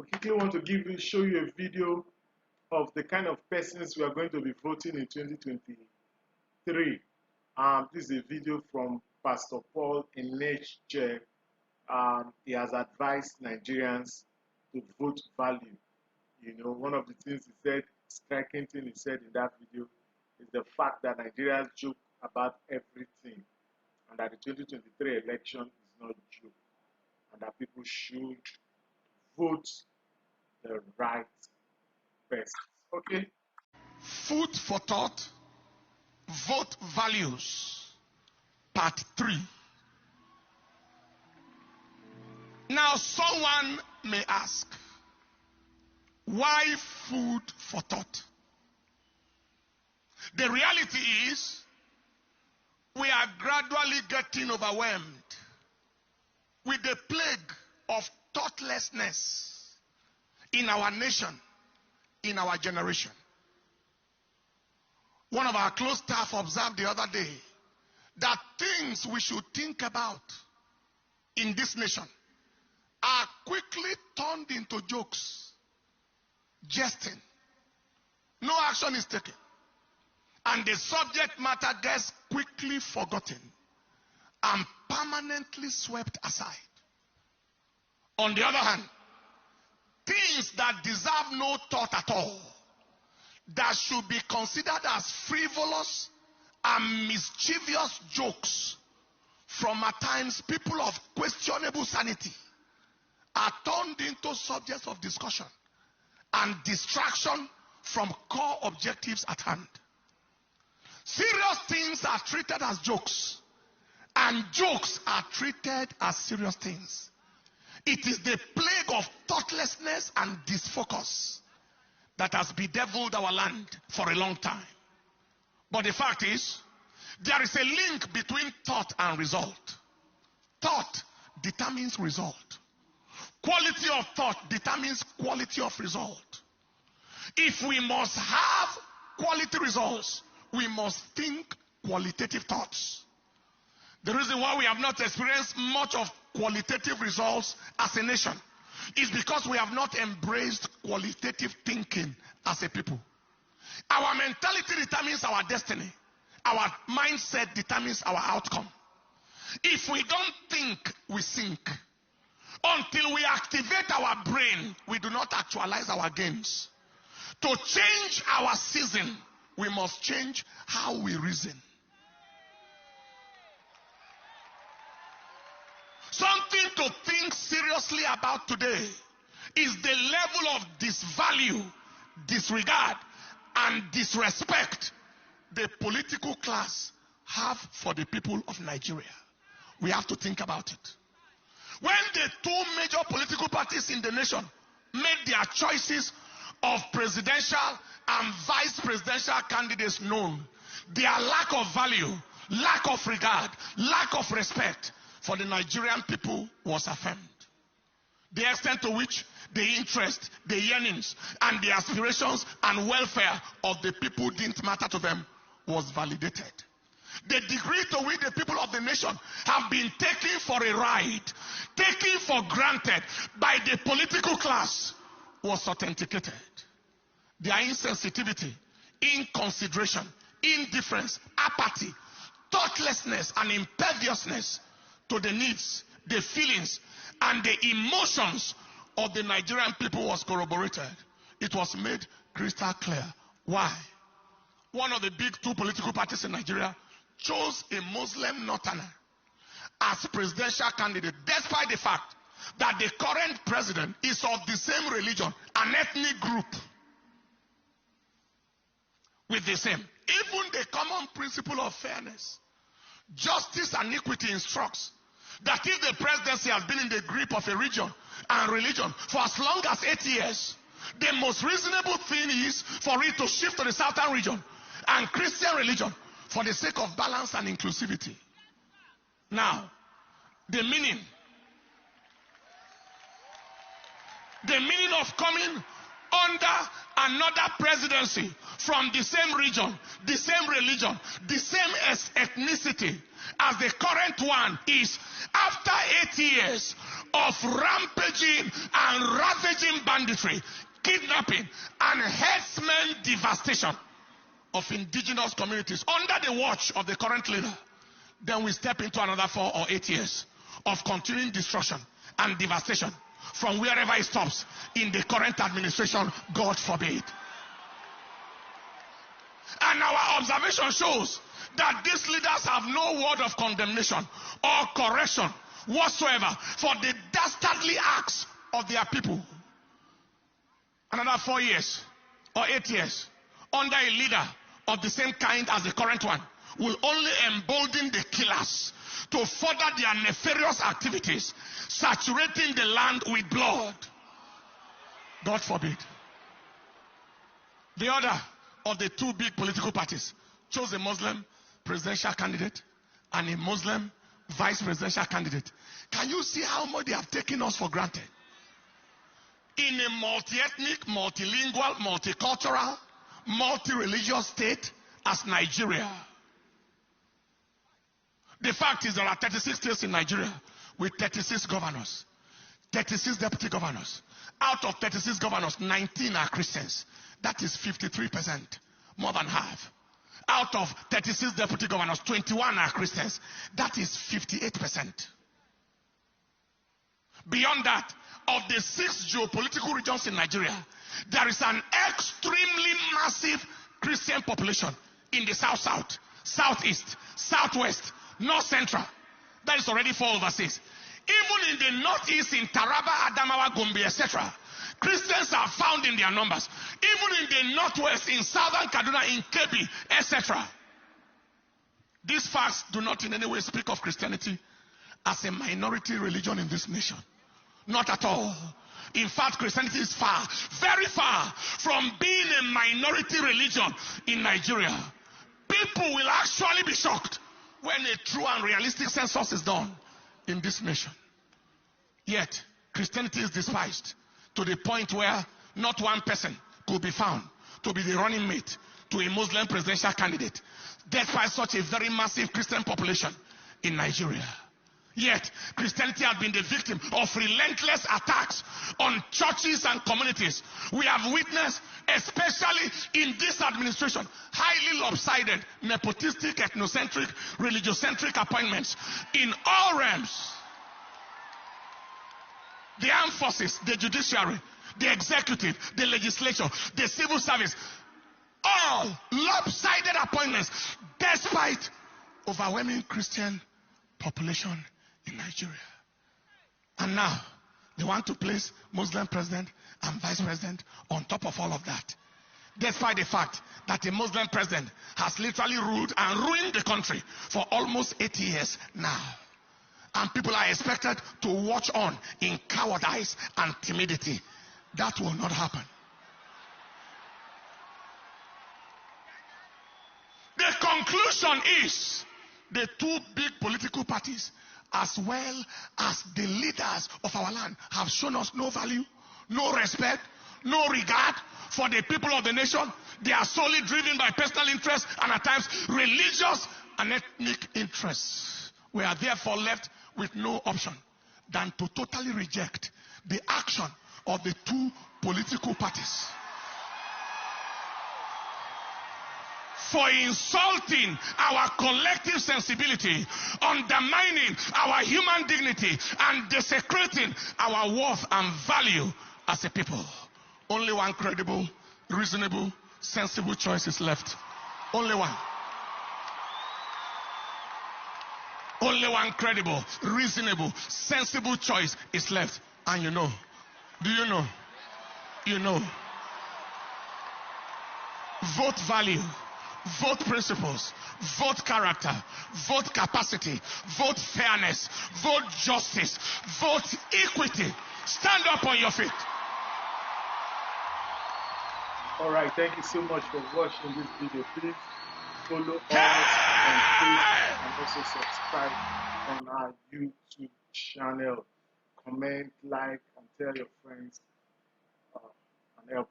We quickly want to show you a video of the kind of persons we are going to be voting in 2023. This is a video from Pastor Paul Enenche. He has advised Nigerians to vote value. You know, one of the things he said, striking thing he said in that video, is the fact that Nigerians joke about everything, and that the 2023 election is not a joke, and that people should vote the right person. Okay? Food for thought, vote values, part 3. Now, someone may ask, why food for thought? The reality is, we are gradually getting overwhelmed with the plague of thoughtlessness in our nation, in our generation. One of our close staff observed the other day that things we should think about in this nation are quickly turned into jokes, jesting. No action is taken, and the subject matter gets quickly forgotten and permanently swept aside. On the other hand, things that deserve no thought at all, that should be considered as frivolous and mischievous jokes from at times people of questionable sanity, are turned into subjects of discussion and distraction from core objectives at hand. Serious things are treated as jokes, and jokes are treated as serious things. It is the plague of thoughtlessness and disfocus that has bedeviled our land for a long time. But the fact is, there is a link between thought and result. Thought determines result. Quality of thought determines quality of result. If we must have quality results, we must think qualitative thoughts. The reason why we have not experienced much of qualitative results as a nation is because we have not embraced qualitative thinking as a people. Our mentality determines our destiny. Our mindset determines our outcome. If we don't think, we sink. Until we activate our brain, we do not actualize our gains. To change our season, we must change how we reason. Something to think seriously about today is the level of disvalue, disregard, and disrespect the political class have for the people of Nigeria. We have to think about it. When the two major political parties in the nation made their choices of presidential and vice presidential candidates known, their lack of value, lack of regard, lack of respect for the Nigerian people was affirmed. The extent to which the interest, the yearnings, and the aspirations and welfare of the people didn't matter to them was validated. The degree to which the people of the nation have been taken for a ride, taken for granted by the political class, was authenticated. Their insensitivity, inconsideration, indifference, apathy, thoughtlessness, and imperviousness to the needs, the feelings, and the emotions of the Nigerian people was corroborated. It was made crystal clear. Why? One of the big two political parties in Nigeria chose a Muslim northerner as presidential candidate, despite the fact that the current president is of the same religion, an ethnic group with the same. Even the common principle of fairness, justice, and equity instructs that if the presidency has been in the grip of a region and religion for as long as 8 years, the most reasonable thing is for it to shift to the southern region and Christian religion for the sake of balance and inclusivity. Now, the meaning of coming under another presidency from the same region, the same religion, the same ethnicity as the current one is, after 8 years of rampaging and ravaging banditry, kidnapping, and herdsmen devastation of indigenous communities under the watch of the current leader, then we step into another 4 or 8 years of continuing destruction and devastation from wherever it stops in the current administration, God forbid. And our observation shows that these leaders have no word of condemnation or correction whatsoever for the dastardly acts of their people. Another 4 years or 8 years under a leader of the same kind as the current one will only embolden the killers to further their nefarious activities, saturating the land with blood. God forbid. The other of the two big political parties chose a Muslim presidential candidate and a Muslim vice presidential candidate. Can you see how much they have taken us for granted? In a multi-ethnic, multilingual, multicultural, multi-religious state as Nigeria. The fact is there are 36 states in Nigeria with 36 governors, 36 deputy governors. Out of 36 governors, 19 are Christians. That is 53%, more than half. Out of 36 deputy governors, 21 are Christians. That is 58%. Beyond that, of the 6 geopolitical regions in Nigeria, there is an extremely massive Christian population in the south-south, southeast, southwest, north-central. That is already 4/6. Even in the northeast, in Taraba, Adamawa, Gombe, etc., Christians are found in their numbers. Even in the northwest, in southern Kaduna, in Kebbi, etc. These facts do not in any way speak of Christianity as a minority religion in this nation. Not at all. In fact, Christianity is far, very far from being a minority religion in Nigeria. People will actually be shocked when a true and realistic census is done in this nation. Yet, Christianity is despised to the point where not one person could be found to be the running mate to a Muslim presidential candidate, despite such a very massive Christian population in Nigeria. Yet, Christianity has been the victim of relentless attacks on churches and communities. We have witnessed, especially in this administration, highly lopsided, nepotistic, ethnocentric, religiocentric appointments in all realms. The armed forces, the judiciary, the executive, the legislature, the civil service, all lopsided appointments, despite overwhelming Christian population in Nigeria. And now, they want to place Muslim president and vice president on top of all of that, despite the fact that a Muslim president has literally ruled and ruined the country for almost 80 years now. And people are expected to watch on in cowardice and timidity. That will not happen. The conclusion is the two big political parties, as well as the leaders of our land, have shown us no value, no respect, no regard for the people of the nation. They are solely driven by personal interests and at times religious and ethnic interests. We are therefore left with no option than to totally reject the action of the two political parties for insulting our collective sensibility, undermining our human dignity, and desecrating our worth and value as a people. Only one credible, reasonable, sensible choice is left. Only one. Only one credible, reasonable, sensible choice is left. And you know, do you know? You know. Vote value, vote principles, vote character, vote capacity, vote fairness, vote justice, vote equity. Stand up on your feet. All right, thank you so much for watching this video. Please follow us on Facebook and also subscribe on our YouTube channel. Comment, like, and tell your friends and help